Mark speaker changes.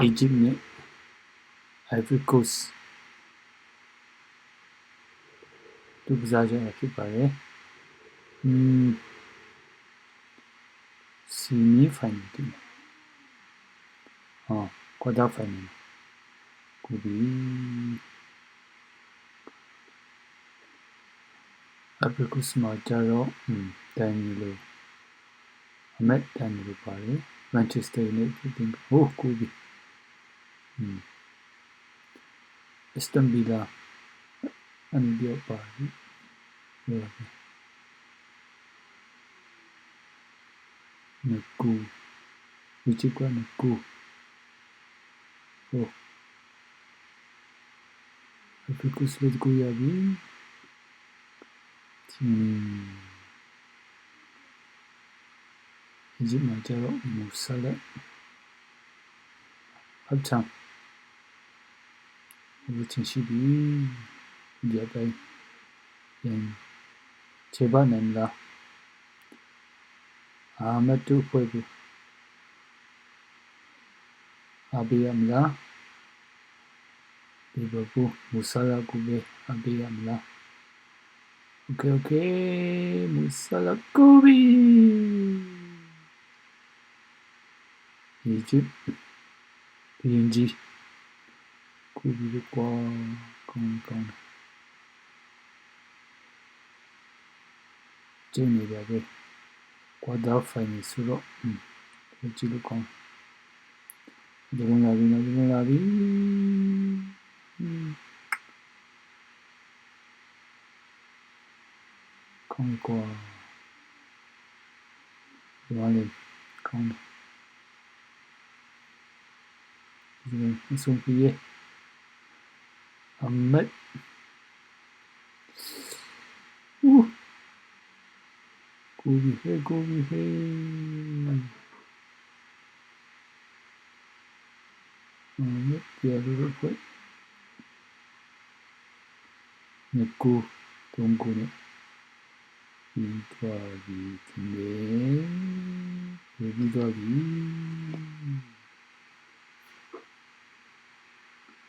Speaker 1: Egypt နဲ့ Ivory Coast တို့ကစားကြတာဖြစ်ပါတယ်ဆီမီဖိုင်နယ်တင်ကွာတာဖိုင်နယ်ကိုပြီး Ivory Coast မှာကြတော့ဒန်နီလိုအမက်ဒန်နီလိုပါတယ် Manchester United တင်ကိုပြီးAston Villa အန်ဒီယပါတယ်နကူဝီချီကွာနကူIvory Coast လက်ကိုရပြီEgypt မှာကြတော့မူဆလာအချမ်းဝီချင်ရှိပြီဒီအတိုင်းခြေပါနိုင်လားမတူဖွဲ့ဘူးအဘေးရမလားဒီဘကူမူဆလာကူပဲအဘေးရမလားOkay, Musala Kobe. Egypt, PNG. Kobe de quoi? Con. Jenny Babe. Quadra Fine Suro. Chilucon. Devon la vie. Con quoi? Allez, con. Ils sont payés. Ahmed. Kobe. Ahmed, il y a le reflet. Neko, Tongo, Victoire,